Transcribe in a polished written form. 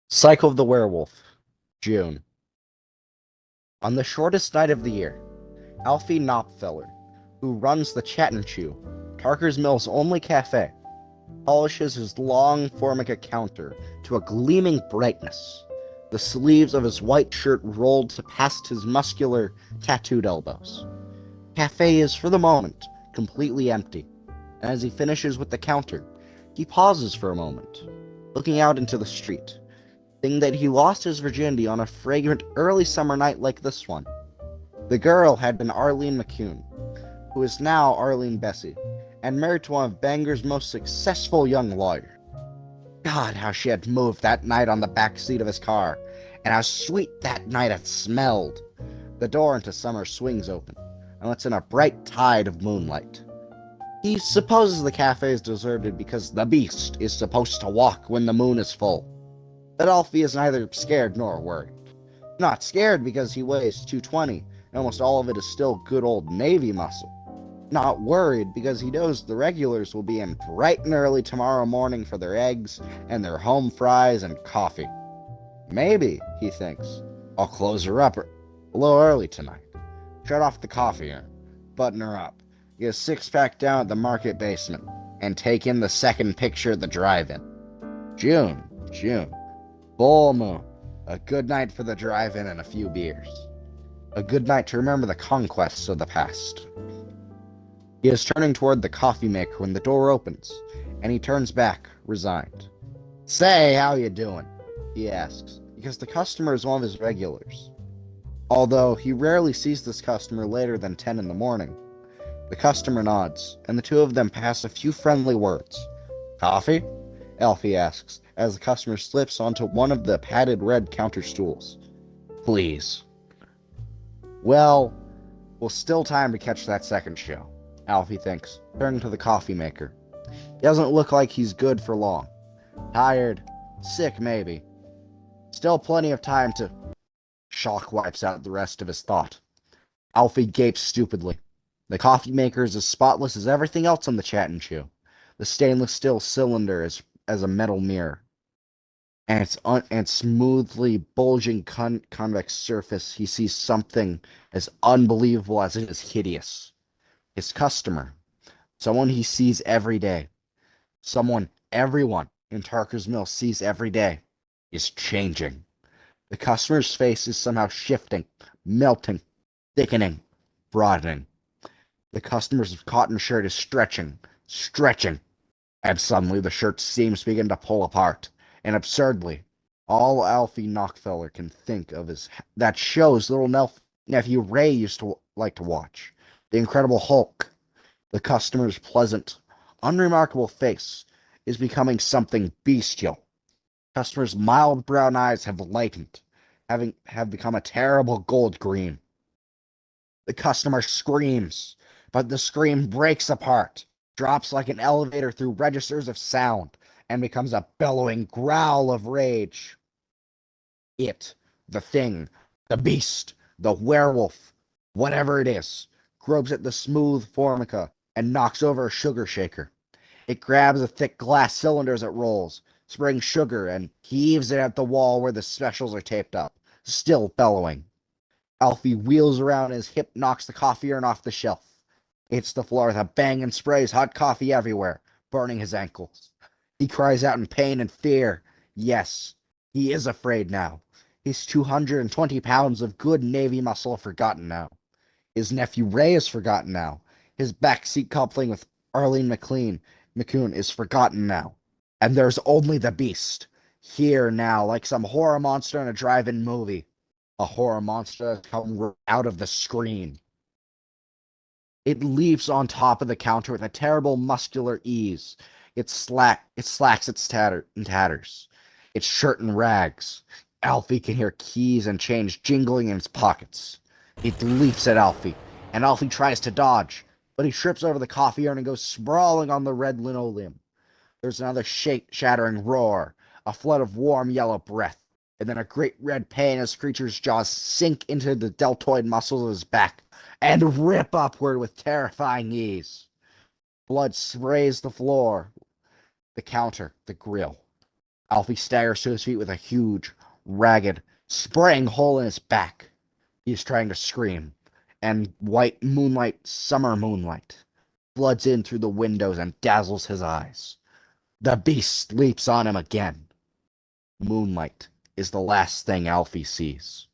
Cycle of the Werewolf, June. On the shortest night of the year, Alfie Knopfeller, who runs the Chat and Chew, Tarker's Mill's only cafe, polishes his long formica counter to a gleaming brightness, the sleeves of his white shirt rolled to past his muscular, tattooed elbows. The cafe is, for the moment, completely empty, and as he finishes with the counter, he pauses for a moment, looking out into the street, thinking that he lost his virginity on a fragrant early summer night like this one. The girl had been Arlene McCune, who is now Arlene Bessie, and married to one of Bangor's most successful young lawyers. God, how she had moved that night on the back seat of his car, and how sweet that night had smelled. The door into summer swings open, and lets in a bright tide of moonlight. He supposes the cafe is deserted because the beast is supposed to walk when the moon is full. But Alfie is neither scared nor worried. Not scared because he weighs 220, and almost all of it is still good old Navy muscle. Not worried because he knows the regulars will be in bright and early tomorrow morning for their eggs and their home fries and coffee. Maybe, he thinks, I'll close her up a little early tonight. Shut off the coffee and button her up. Get a six-pack down at the market basement, and take in the second picture at the drive-in. June. Full moon. A good night for the drive-in and a few beers. A good night to remember the conquests of the past. He is turning toward the coffee maker when the door opens, and he turns back, resigned. Say, how you doing? He asks, because the customer is one of his regulars. Although he rarely sees this customer later than 10 in the morning. The customer nods, and the two of them pass a few friendly words. Coffee? Alfie asks, as the customer slips onto one of the padded red counter stools. Please. Well, still time to catch that second show, Alfie thinks, turning to the coffee maker. He doesn't look like he's good for long. Tired, sick maybe. Still plenty of time to... Shock wipes out the rest of his thought. Alfie gapes stupidly. The coffee maker is as spotless as everything else on the Chat and Chew. The stainless steel cylinder is as a metal mirror, and its smoothly bulging convex surface, he sees something as unbelievable as it is hideous. His customer, someone he sees every day, someone everyone in Tarker's Mill sees every day, is changing. The customer's face is somehow shifting, melting, thickening, broadening. The customer's cotton shirt is stretching, and suddenly the shirt's seams begin to pull apart, and absurdly, all Alfie Knockfeller can think of is that show's little nephew Ray used to like to watch, The Incredible Hulk. The customer's pleasant, unremarkable face is becoming something bestial. The customer's mild brown eyes have lightened, have become a terrible gold green. The customer screams, but the scream breaks apart, drops like an elevator through registers of sound, and becomes a bellowing growl of rage. It, the thing, the beast, the werewolf, whatever it is, gropes at the smooth formica and knocks over a sugar shaker. It grabs a thick glass cylinder as it rolls, spraying sugar, and heaves it at the wall where the specials are taped up, still bellowing. Alfie wheels around and his hip knocks the coffee urn off the shelf. He hits the floor with a bang and sprays hot coffee everywhere, burning his ankles. He cries out in pain and fear. Yes, he is afraid now. His 220 pounds of good Navy muscle are forgotten now. His nephew Ray is forgotten now. His backseat coupling with Arlene McCune is forgotten now. And there's only the beast, here now, like some horror monster in a drive-in movie. A horror monster has come out of the screen. It leaps on top of the counter with a terrible muscular ease. It slacks its tatters. Its shirt in rags. Alfie can hear keys and change jingling in its pockets. It leaps at Alfie, and Alfie tries to dodge, but he trips over the coffee urn and goes sprawling on the red linoleum. There's another shattering roar, a flood of warm yellow breath, and then a great red pain as the creature's jaws sink into the deltoid muscles of his back and rip upward with terrifying ease. Blood sprays the floor, the counter, the grill. Alfie staggers to his feet with a huge, ragged, spraying hole in his back. He is trying to scream, and white moonlight, summer moonlight, floods in through the windows and dazzles his eyes. The beast leaps on him again. Moonlight is the last thing Alfie sees.